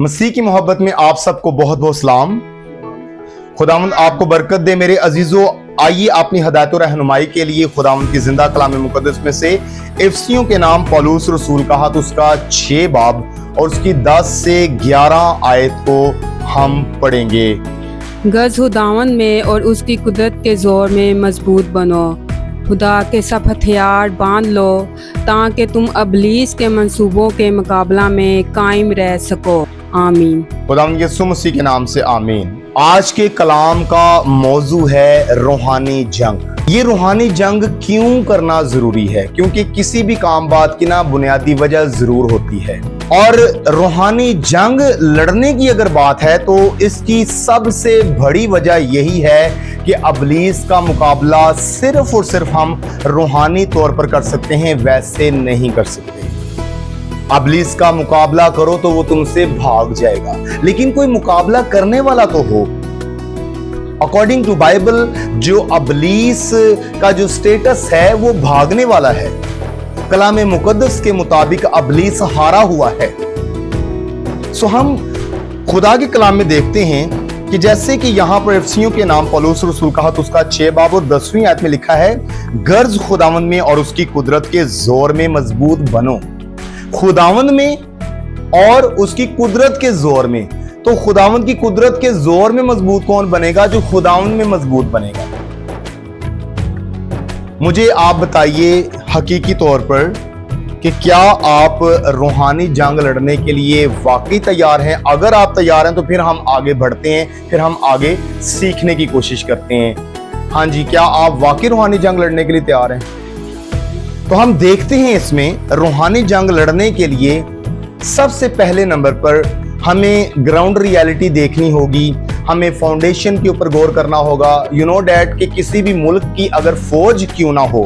मसीह की मोहब्बत में आप सबको बहुत बहुत सलाम। खुदावंद आपको बरकत दे मेरे अजीजों। आइए अपनी हदायत और रहनुमाई के लिए खुदावंद की जिंदा कलाम मुकद्दस में से इफसियों के नाम पौलुस रसूल का हाथ उसका 6 बाब और उसकी 10 से 11 आयत को हम पढ़ेंगे। गज खुदावंद में और उसकी कुदरत के जोर में मजबूत बनो। खुदा के सब हथियार बांध लो ताकि तुम अबलीस के मंसूबों के मुकाबला में कायम रह सको। आमीन। खुदावंद यीशु मसीह के नाम से आमीन। आज के कलाम का मौजू है रूहानी जंग। ये रूहानी जंग क्यों करना जरूरी है? क्योंकि किसी भी काम बात की ना बुनियादी वजह जरूर होती है, और रूहानी जंग लड़ने की अगर बात है तो इसकी सबसे बड़ी वजह यही है कि अबलीस का मुकाबला सिर्फ और सिर्फ हम रूहानी तौर पर कर सकते हैं, वैसे नहीं कर सकते। अबलीस का मुकाबला करो तो वो तुमसे भाग जाएगा, लेकिन कोई मुकाबला करने वाला तो हो। अकॉर्डिंग टू बाइबल जो अबलीस का जो स्टेटस है वो भागने वाला है। कलाम मुकद्दस के मुताबिक अबलीस हारा हुआ है। सो हम खुदा के कलाम में देखते हैं कि जैसे कि यहां पर इफसियों के नाम पौलुस रसूल का हाथ उसका 6 बाब और 10वीं आयत में लिखा है, गर्ज खुदावंद में और उसकी कुदरत के जोर में मजबूत बनो। खुदावंद में और उसकी कुदरत के जोर में। तो खुदावंद की कुदरत के जोर में मजबूत कौन बनेगा? जो खुदावंद में मजबूत बनेगा। मुझे आप बताइए हकीकी तौर पर कि क्या आप रूहानी जंग लड़ने के लिए वाकई तैयार हैं? अगर आप तैयार हैं तो फिर हम आगे बढ़ते हैं, फिर हम आगे सीखने की कोशिश करते हैं। हाँ जी, क्या आप वाकई रूहानी जंग लड़ने के लिए तैयार हैं? तो हम देखते हैं इसमें रूहानी जंग लड़ने के लिए सबसे पहले नंबर पर हमें ग्राउंड रियलिटी देखनी होगी, हमें फाउंडेशन के ऊपर गौर करना होगा। यू नो डैट कि किसी भी मुल्क की अगर फौज क्यों ना हो,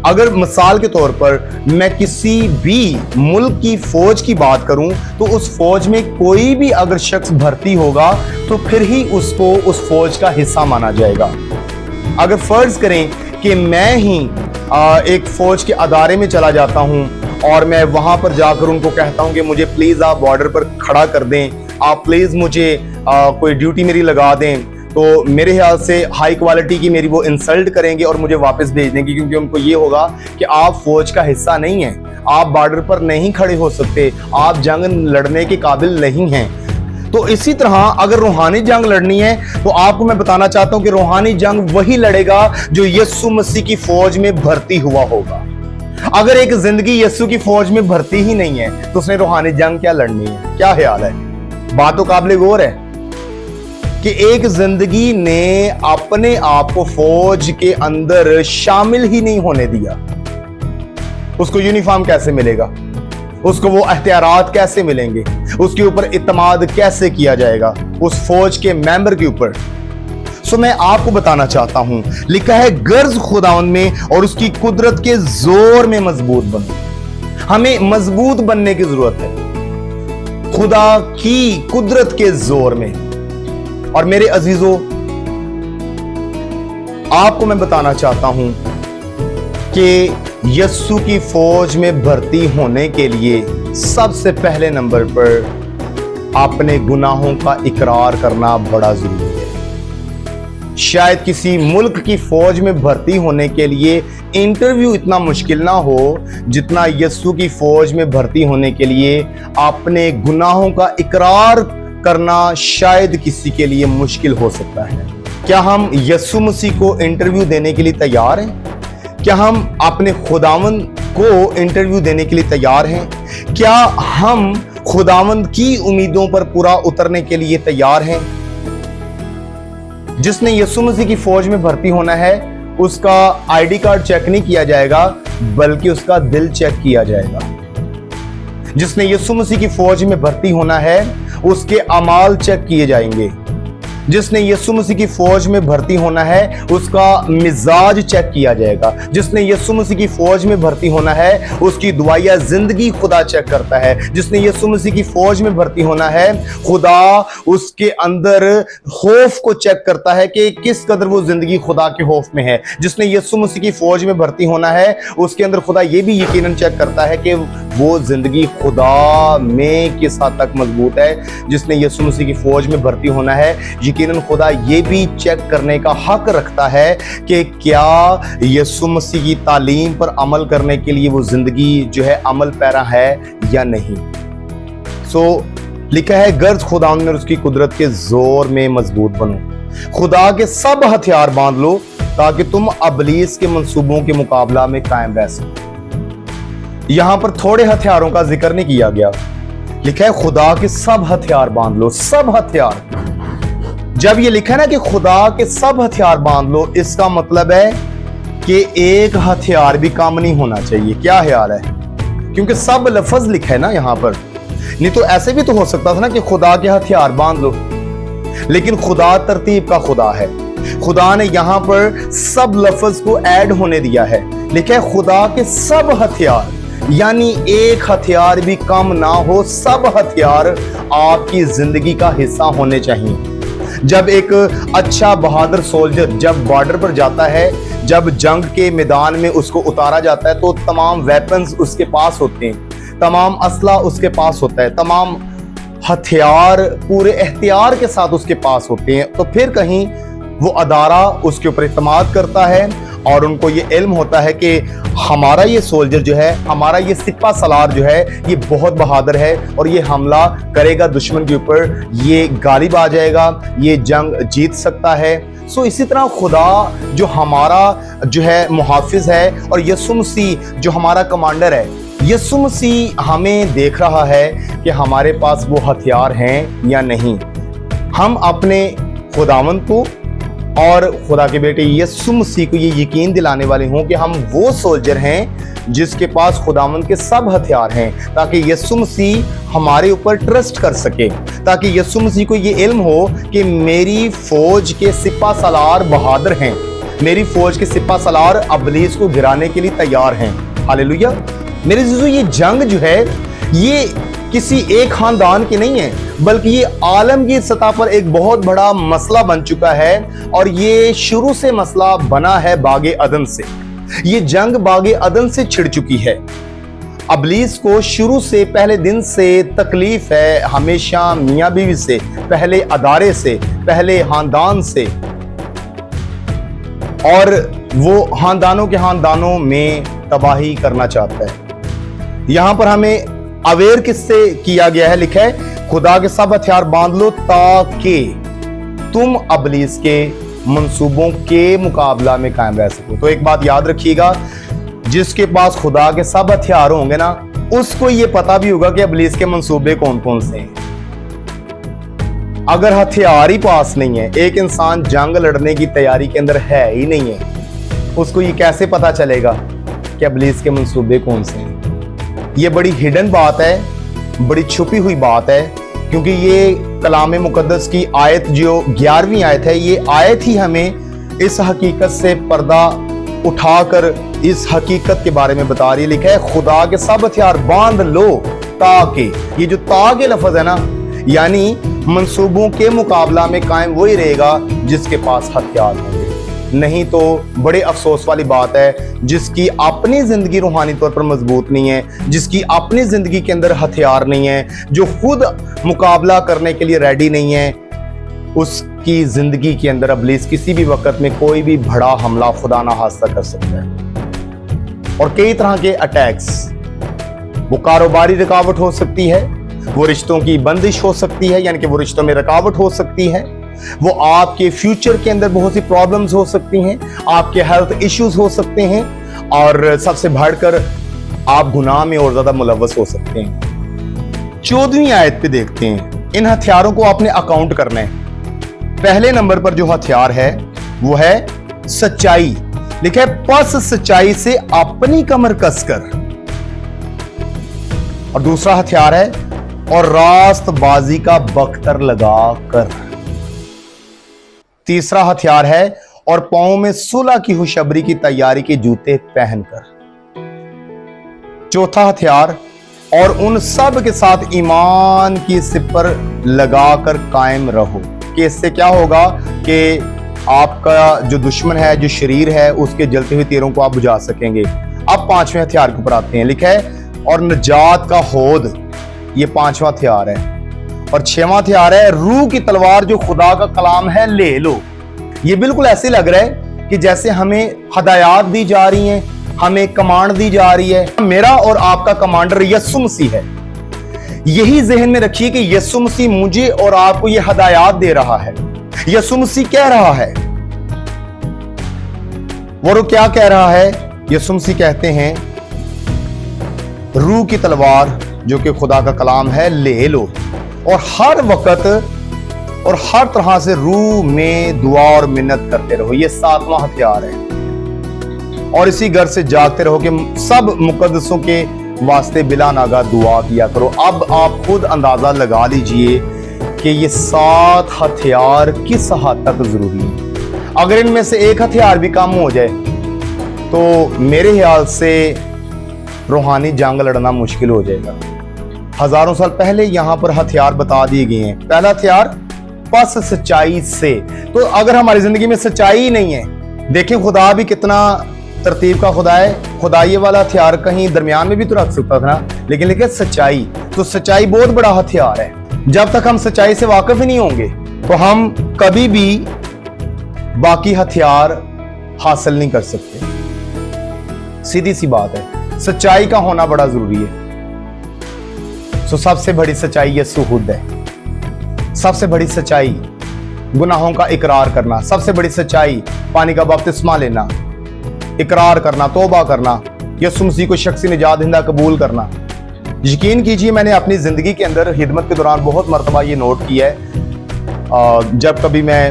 अगर मिसाल के तौर पर मैं किसी भी मुल्क की फौज की बात करूं तो उस फौज में कोई भी अगर शख्स भर्ती होगा तो फिर ही उसको उस फौज का हिस्सा माना जाएगा। अगर फर्ज करें कि मैं ही एक फौज के अदारे में चला जाता हूं और मैं वहां पर जाकर उनको कहता हूं कि मुझे प्लीज आप बॉर्डर पर खड़ा कर दें, आप प्लीज मुझे कोई ड्यूटी मेरी लगा दें, तो मेरे ख्याल से हाई क्वालिटी की मेरी वो इंसल्ट करेंगे और मुझे वापस भेज देंगे, क्योंकि उनको ये होगा कि आप फौज का हिस्सा नहीं हैं, आप बॉर्डर पर नहीं खड़े हो सकते, आप जंग लड़ने के काबिल नहीं हैं। तो इसी तरह अगर रूहानी जंग लड़नी है तो आपको मैं बताना चाहता हूं कि रूहानी जंग वही लड़ेगा जो यीशु मसीह की फौज में भर्ती हुआ होगा। अगर एक जिंदगी यीशु की फौज में भर्ती ही नहीं है तो उसने रूहानी जंग क्या लड़नी है? क्या ख्याल है? बात तो काबिल गौर है कि एक जिंदगी ने अपने आप को फौज के अंदर शामिल ही नहीं होने दिया, उसको यूनिफॉर्म कैसे मिलेगा? उसको वो एहतियारात कैसे मिलेंगे? उसके ऊपर इत्मीनान कैसे किया जाएगा उस फौज के मेंबर के ऊपर? सो मैं आपको बताना चाहता हूं, लिखा है गर्ज खुदावंद में और उसकी कुदरत के जोर में मजबूत बनो। हमें मजबूत बनने की जरूरत है खुदा की कुदरत के जोर में। और मेरे अजीजों, आपको मैं बताना चाहता हूं कि यीशु की फौज में भर्ती होने के लिए सबसे पहले नंबर पर अपने गुनाहों का इकरार करना बड़ा जरूरी है। शायद किसी मुल्क की फौज में भर्ती होने के लिए इंटरव्यू इतना मुश्किल ना हो जितना यीशु की फौज में भर्ती होने के लिए अपने गुनाहों का इकरार करना शायद किसी के लिए मुश्किल हो सकता है। क्या हम यीशु मसीह को इंटरव्यू देने के लिए तैयार हैं? क्या हम अपने खुदावंद को इंटरव्यू देने के लिए तैयार हैं? क्या हम खुदावंद की उम्मीदों पर पूरा उतरने के लिए तैयार हैं? जिसने यीशु मसीह की फौज में भर्ती होना है उसका आईडी कार्ड चेक नहीं किया जाएगा, बल्कि उसका दिल चेक किया जाएगा। जिसने यीशु मसीह की फौज में भर्ती होना है उसके अमाल चेक किए जाएंगे। जिसने यीशु मसीह की फौज में भर्ती होना है उसका मिजाज चेक किया जाएगा। जिसने यीशु मसीह की फौज में भर्ती होना है उसकी दुआया जिंदगी खुदा चेक करता है। जिसने यीशु मसीह की फौज में भर्ती होना है खुदा उसके अंदर खौफ को चेक करता है कि किस कदर वो जिंदगी खुदा के खौफ में है। जिसने यीशु मसीह की फौज में भर्ती होना है उसके अंदर खुदा ये भी यकीनन चेक करता है कि वो जिंदगी खुदा में किस हद तक मजबूत है। जिसने यीशु मसीह की फौज में भर्ती होना है यकीनन खुदा ये भी चेक करने का हक रखता है कि क्या यीशु मसीह की तालीम पर अमल करने के लिए वो जिंदगी जो है अमल पैरा है या नहीं। लिखा है गर्ज खुदा में उसकी कुदरत के जोर में मजबूत बनो, खुदा के सब हथियार बांध लो ताकि तुम अबलीस के मंसूबों के मुकाबला में कायम रह सको। यहां पर थोड़े हथियारों का जिक्र नहीं किया गया, लिखा है खुदा के सब हथियार बांध लो। सब हथियार, जब ये लिखा है ना कि खुदा के सब हथियार बांध लो, इसका मतलब है कि एक हथियार भी काम नहीं होना चाहिए। क्या ख्याल है? क्योंकि सब लफ्ज लिखा है ना यहां पर, नहीं तो ऐसे भी तो हो सकता था ना कि खुदा के हथियार बांध लो, लेकिन खुदा तरतीब का खुदा है। खुदा ने यहां पर सब लफ्ज को ऐड होने दिया है। लिखा है खुदा के सब हथियार, यानी एक हथियार भी कम ना हो, सब हथियार आपकी जिंदगी का हिस्सा होने चाहिए। जब एक अच्छा बहादुर सोल्जर जब बॉर्डर पर जाता है, जब जंग के मैदान में उसको उतारा जाता है तो तमाम वेपन्स उसके पास होते हैं, तमाम असला उसके पास होता है, तमाम हथियार पूरे एहतियार के साथ उसके पास होते हैं। तो फिर कहीं वो अदारा उसके ऊपर इत्मीनाद करता है और उनको ये इल्म होता है कि हमारा ये सोल्जर जो है, हमारा ये सिपा सलार जो है, ये बहुत बहादुर है और ये हमला करेगा दुश्मन के ऊपर, ये गालिब आ जाएगा, ये जंग जीत सकता है। इसी तरह खुदा जो हमारा जो है मुहाफिज है और यीशु मसीह जो हमारा कमांडर है, यीशु मसीह हमें देख रहा है कि हमारे पास वो हथियार हैं या नहीं। हम अपने खुदावंद को और खुदा के बेटे यीशु मसीह को ये यकीन दिलाने वाले हों कि हम वो सोल्जर हैं जिसके पास खुदावंद के सब हथियार हैं, ताकि यीशु मसीह हमारे ऊपर ट्रस्ट कर सके, ताकि यीशु मसीह को ये इल्म हो कि मेरी फौज के सिपा सलार बहादुर हैं, मेरी फौज के सिपा सलार अबलीस को गिराने के लिए तैयार हैं। हालेलुया। मेरे जीजू, ये जंग जो है ये किसी एक खानदान की नहीं है, बल्कि ये आलमगीर सतह पर एक बहुत बड़ा मसला बन चुका है और ये शुरू से मसला बना है बागे अदन से। ये जंग बागे अदन से छिड़ चुकी है। अबलीस को शुरू से पहले दिन से तकलीफ है, हमेशा मियां बीवी से, पहले अदारे से, पहले खानदान से, और वो खानदानों के खानदानों में तबाही करना चाहता है। यहां पर हमें अवेयर किससे किया गया है? लिखा है खुदा के सब हथियार बांध लो ताकि तुम अबलीस के मंसूबों के मुकाबला में कायम रह सको। तो एक बात याद रखिएगा, जिसके पास खुदा के सब हथियार होंगे ना, उसको ये पता भी होगा कि अबलीस के मंसूबे कौन कौन से हैं। अगर हथियार ही पास नहीं है, एक इंसान जंग लड़ने की तैयारी के अंदर है ही नहीं है, उसको ये कैसे पता चलेगा कि अबलीस के मंसूबे कौन से हैं? ये बड़ी हिडन बात है, बड़ी छुपी हुई बात है, क्योंकि ये कलाम मुकद्दस की आयत जो 11वीं आयत है, ये आयत ही हमें इस हकीकत से पर्दा उठाकर इस हकीकत के बारे में बता रही है। लिखा है खुदा के सब हथियार बांध लो ताकि, ये जो ताकि लफ्ज है ना, यानी मंसूबों के मुकाबला में कायम वही रहेगा जिसके पास हथियार होंगे। नहीं तो बड़े अफसोस वाली बात है, जिसकी अपनी जिंदगी रूहानी तौर पर मजबूत नहीं है, जिसकी अपनी जिंदगी के अंदर हथियार नहीं है, जो खुद मुकाबला करने के लिए रेडी नहीं है, उसकी जिंदगी के अंदर अबलीस किसी भी वक्त में कोई भी बड़ा हमला खुदा ना हादसा कर सकता है। और कई तरह के अटैक्स, वो कारोबारी रुकावट हो सकती है, वो रिश्तों की बंदिश हो सकती है, यानी कि वो रिश्तों में रुकावट हो सकती है, वो आपके फ्यूचर के अंदर बहुत सी प्रॉब्लम्स हो सकती हैं, आपके हेल्थ इश्यूज हो सकते हैं, और सबसे बढ़कर आप गुनाह में और ज्यादा मुलव्वस हो सकते हैं। 14वीं आयत पे देखते हैं, इन हथियारों को आपने अकाउंट करना है। पहले नंबर पर जो हथियार है वो है सच्चाई। लिखा है पस सच्चाई से अपनी कमर कसकर, और दूसरा हथियार है और रास्तबाजी का बख्तर लगा कर। तीसरा हथियार है और पांव में सुलह की खुशबरी की तैयारी के जूते पहनकर। चौथा हथियार और उन सब के साथ ईमान की सिपर लगाकर कायम रहो। कि इससे क्या होगा कि आपका जो दुश्मन है, जो शरीर है, उसके जलते हुए तीरों को आप बुझा सकेंगे। अब पांचवें हथियार के ऊपर आते हैं। लिखा है और नजात का होद, ये पांचवा हथियार है। और छठवां हथियार है रूह की तलवार जो खुदा का कलाम है ले लो। ये बिल्कुल ऐसे लग रहा है कि जैसे हमें हदायत दी जा रही हैं, हमें कमांड दी जा रही है। मेरा और आपका कमांडर यीशु मसीह है। यही जहन में रखिए कि यीशु मसीह मुझे और आपको ये हदायत दे रहा है। यीशु मसीह कह रहा है, वो क्या कह रहा है? यीशु मसीह कहते हैं रूह की तलवार जो कि खुदा का कलाम है ले लो और हर वक्त और हर तरह से रूह में दुआ और मिन्नत करते रहो। ये सातवां हथियार है। और इसी घर से जागते रहो कि सब मुकद्दसों के वास्ते बिला नागा दुआ किया करो। अब आप खुद अंदाजा लगा लीजिए कि ये 7 हथियार किस हद तक जरूरी है। अगर इनमें से एक हथियार भी कम हो जाए तो मेरे ख्याल से रूहानी जंग लड़ना मुश्किल हो जाएगा। हजारों साल पहले यहां पर हथियार बता दिए गए हैं। पहला हथियार पस सच्चाई से। तो अगर हमारी जिंदगी में सच्चाई ही नहीं है, देखें खुदा भी कितना तरतीब का खुदा है। खुदा ये वाला हथियार कहीं दरमियान में भी तो रख सकता था ना, लेकिन लिखे सच्चाई। तो सच्चाई बहुत बड़ा हथियार है। जब तक हम सच्चाई से वाकिफ ही नहीं होंगे तो हम कभी भी बाकी हथियार हासिल नहीं कर सकते। सीधी सी बात है, सच्चाई का होना बड़ा जरूरी है। तो सबसे बड़ी सच्चाई यीशु खुद है। सबसे बड़ी सच्चाई गुनाहों का इकरार करना। सबसे बड़ी सच्चाई पानी का बपतिस्मा लेना, इकरार करना, तौबा करना, यीशु मसीह को शख्सी निजात दहिंदा कबूल करना। यकीन कीजिए मैंने अपनी जिंदगी के अंदर खिदमत के दौरान बहुत मरतबा ये नोट किया है। जब कभी मैं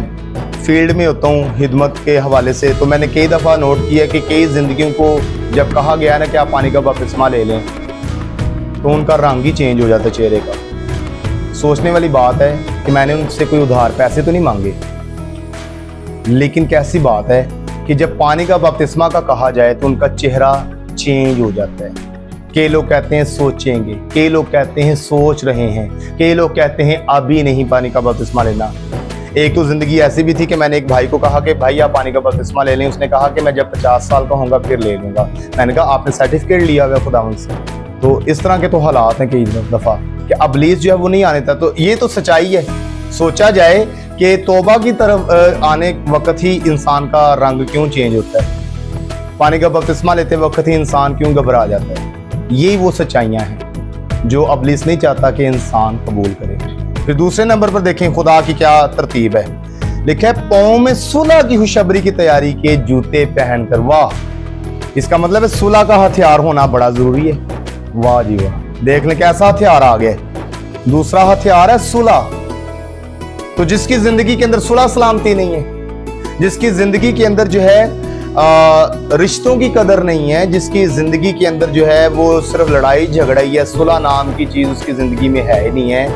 फील्ड में होता हूँ खिदमत के हवाले से, तो मैंने कई दफ़ा नोट किया कि कई जिंदगियों को जब कहा गया ना कि आप पानी का बपतिस्मा ले लें तो उनका रंग ही चेंज हो जाता चेहरे का। सोचने वाली बात है कि मैंने उनसे कोई उधार पैसे तो नहीं मांगे, लेकिन कैसी बात है कि जब पानी का बपतिस्मा का कहा जाए तो उनका चेहरा चेंज हो जाता है। कई लोग कहते हैं सोचेंगे, कई लोग कहते हैं सोच रहे हैं, कई लोग कहते हैं अभी नहीं पानी का बपतिस्मा लेना। एक तो जिंदगी ऐसी भी थी कि मैंने एक भाई को कहा कि भाई आप पानी का बपतिस्मा ले लें। उसने कहा कि मैं जब 50 साल का होऊंगा फिर ले लूंगा। मैंने कहा आपने सर्टिफिकेट लिया हुआ खुदावंद से। तो इस तरह के तो हालात हैं कई दफ़ा कि अबलीस जो है वो नहीं आने था। तो ये तो सच्चाई है। सोचा जाए कि तौबा की तरफ आने वक्त ही इंसान का रंग क्यों चेंज होता है, पानी का बपतिस्मा लेते वक्त ही इंसान क्यों घबरा जाता है। यही वो सच्चाइयाँ हैं जो अबलीस नहीं चाहता कि इंसान कबूल करे। फिर दूसरे नंबर पर देखें खुदा की क्या तरतीब है। लिखा है पाँव में सुलह की खुशबरी की तैयारी के जूते पहनकर। वाह, इसका मतलब है सुलह का हथियार होना बड़ा जरूरी है। वाह जी वाह, देख लें कैसा हथियार आ गया। दूसरा हथियार है सुलह। तो जिसकी जिंदगी के अंदर सुलह सलामती नहीं है, जिसकी जिंदगी के अंदर जो है रिश्तों की कदर नहीं है, जिसकी जिंदगी के अंदर जो है वो सिर्फ लड़ाई झगड़ा ही है, सुलह नाम की चीज उसकी जिंदगी में है ही नहीं है,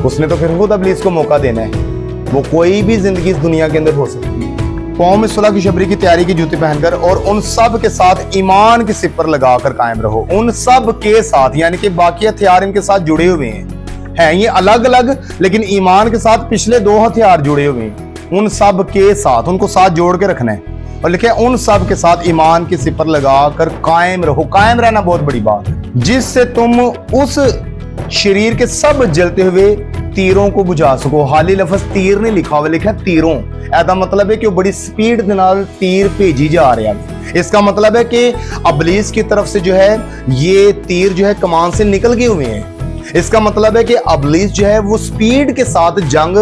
उसने तो फिर खुद अबलीस को मौका देना है। वो कोई भी जिंदगी इस दुनिया के अंदर हो सकती है। पाँव में सुलह की शबरी की तैयारी की जूते पहनकर और उन सब के साथ ईमान की सिपर लगाकर कायम रहो। उन सब के साथ यानी कि बाकी हथियार इनके साथ जुड़े हुए हैं ये अलग अलग, लेकिन ईमान के साथ पिछले 2 हथियार जुड़े हुए हैं। उन सब के साथ, उनको साथ जोड़ के रखना है। और लिखे उन सब के साथ ईमान की सिपर लगाकर कायम रहो। कायम रहना बहुत बड़ी बात है, जिससे तुम उस शरीर के सब जलते हुए तीरों को बुझा सको। हाली लफ्ज तीर ने लिखा हुआ, लिखा तीरों। ऐसा मतलब है कि वो बड़ी स्पीड के नाल तीर भेजी जा रहे हैं। इसका मतलब है कि अबलीस की तरफ से जो है ये तीर जो है कमान से निकल गए हुए हैं। इसका मतलब है कि अबलीस जो है वो स्पीड के साथ जंग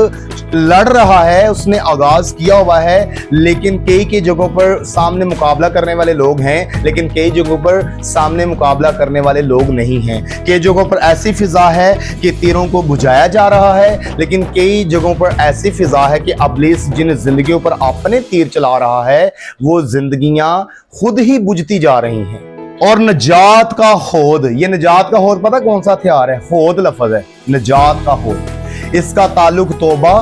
लड़ रहा है, उसने आगाज किया हुआ है। लेकिन कई जगहों पर सामने मुकाबला करने वाले लोग हैं, लेकिन कई जगहों पर सामने मुकाबला करने वाले लोग नहीं हैं। कई जगहों पर ऐसी फिजा है कि तीरों को बुझाया जा रहा है, लेकिन कई जगहों पर ऐसी फिजा है कि अबलीस जिन जिंदगियों पर अपने तीर चला रहा है वो जिंदगियां खुद ही बुझती जा रही हैं। और नजात का होद, ये नजात का होद पता कौन सा हथियार है? होद लफ्ज है, नजात का होद। इसका ताल्लुक तौबा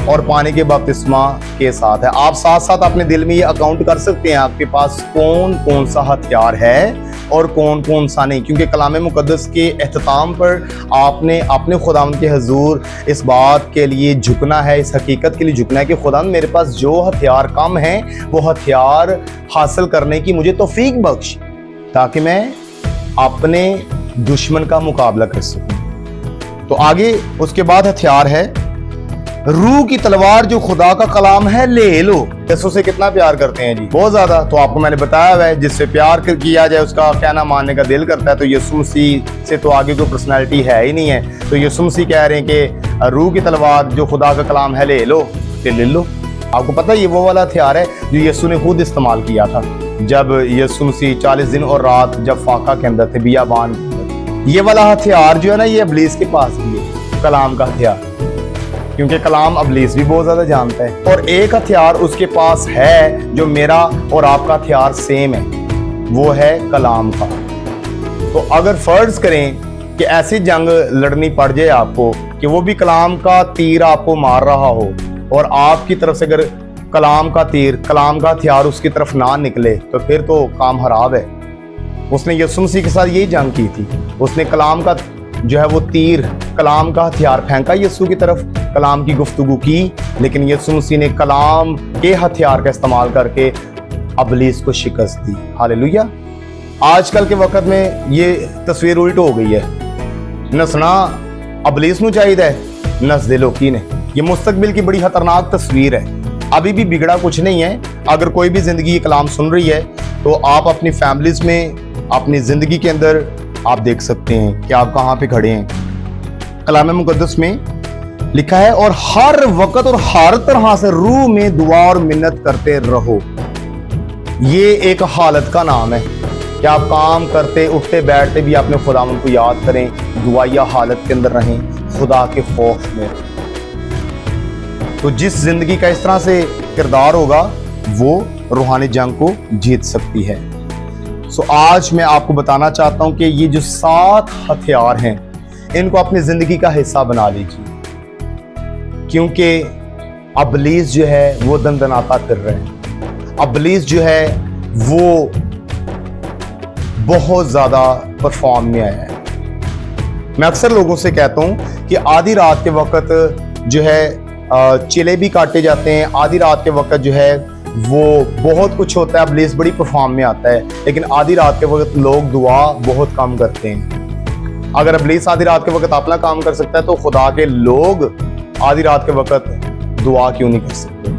और पानी के बपतिस्मा के साथ है। आप साथ साथ अपने दिल में ये अकाउंट कर सकते हैं आपके पास कौन कौन सा हथियार है और कौन कौन सा नहीं, क्योंकि कलाम मुकद्दस के एहतमाम पर आपने अपने खुदावंद के हजूर इस बात के लिए झुकना है, इस हकीकत के लिए झुकना है कि खुदावंद मेरे पास जो हथियार कम हैं वो हथियार हासिल करने की मुझे तौफीक बख्श, ताकि मैं अपने दुश्मन का मुकाबला कर सकूं। तो आगे उसके बाद हथियार है रूह की तलवार, जो खुदा का कलाम है ले लो। यीशु से कितना प्यार करते हैं जी, बहुत ज्यादा। तो आपको मैंने बताया हुआ है जिससे प्यार किया जाए उसका कहना मानने का दिल करता है। तो यीशु मसीह से तो आगे कोई पर्सनैलिटी है ही नहीं है। तो यीशु मसीह कह रहे हैं कि रूह की तलवार जो खुदा का कलाम है ले लो, तो ले लो। आपको पता है ये वो वाला हथियार है जो यीशु ने खुद इस्तेमाल किया था जब यीशु मसीह 40 दिन और रात जब फाका के अंदर थे, बियाबान। ये वाला हथियार जो है ना ये इब्लीस के पास भी है, कलाम का हथियार, क्योंकि कलाम इब्लीस भी बहुत ज्यादा जानता है। और एक हथियार उसके पास है जो मेरा और आपका हथियार सेम है, वो है कलाम का। तो अगर फर्ज करें कि ऐसी जंग लड़नी पड़ जाए आपको कि वो भी कलाम का तीर आपको मार रहा हो और आपकी तरफ से अगर कलाम का तीर, कलाम का हथियार उसकी तरफ ना निकले, तो फिर तो काम खराब है। उसने यीशु मसीह के साथ यही जंग की थी। उसने कलाम का जो है वो तीर, कलाम का हथियार फेंका यीशु की तरफ, कलाम की गुफ्तगू की, लेकिन यीशु मसीह ने कलाम के हथियार का इस्तेमाल करके इब्लीस को शिकस्त दी। हालेलुया। आजकल के वक्त में ये तस्वीर उल्ट हो गई है, नसना इब्लीस नूं चाहिए, नस दे लोकी ने। ये मुस्तकबिल की बड़ी खतरनाक तस्वीर है। अभी भी बिगड़ा कुछ नहीं है। अगर कोई भी जिंदगी ये कलाम सुन रही है तो आप अपनी फैमिलीज में, अपनी जिंदगी के अंदर आप देख सकते हैं कि आप कहाँ पे खड़े हैं। कलाम मुकद्दस में लिखा है और हर वक्त और हर तरह से रूह में दुआ और मिन्नत करते रहो। ये एक हालत का नाम है कि आप काम करते उठते बैठते भी अपने खुदावंद को याद करें, दुआया हालत के अंदर रहें, खुदा के खौफ में। तो जिस जिंदगी का इस तरह से किरदार होगा वो रूहानी जंग को जीत सकती है। सो आज मैं आपको बताना चाहता हूं कि ये जो 7 हथियार हैं इनको अपनी जिंदगी का हिस्सा बना लीजिए, क्योंकि इब्लीस जो है वो दंदनाता कर रहे हैं। इब्लीस जो है वो बहुत ज्यादा परफॉर्म में आया है। मैं अक्सर लोगों से कहता हूं कि आधी रात के वक्त जो है चिले भी काटे जाते हैं, आधी रात के वक्त जो है वो बहुत कुछ होता है, इब्लीस बड़ी परफॉर्म में आता है, लेकिन आधी रात के वक्त लोग दुआ बहुत कम करते हैं। अगर इब्लीस आधी रात के वक्त अपना काम कर सकता है तो खुदा के लोग आधी रात के वक्त दुआ क्यों नहीं कर सकते।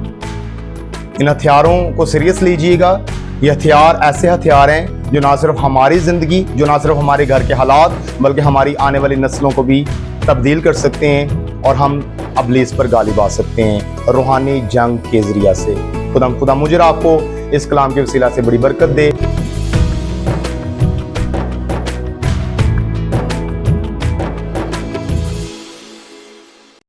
इन हथियारों को सीरियस लीजिएगा। ये हथियार ऐसे हथियार हैं जो ना सिर्फ हमारी जिंदगी, जो ना सिर्फ हमारे घर के हालात, बल्कि हमारी आने वाली नस्लों को भी तब्दील कर सकते हैं और हम इब्लीस पर गालिब आ सकते हैं रूहानी जंग के जरिया से। खुदा मुझे आपको इस कलाम के वसीला से बड़ी बरकत दे।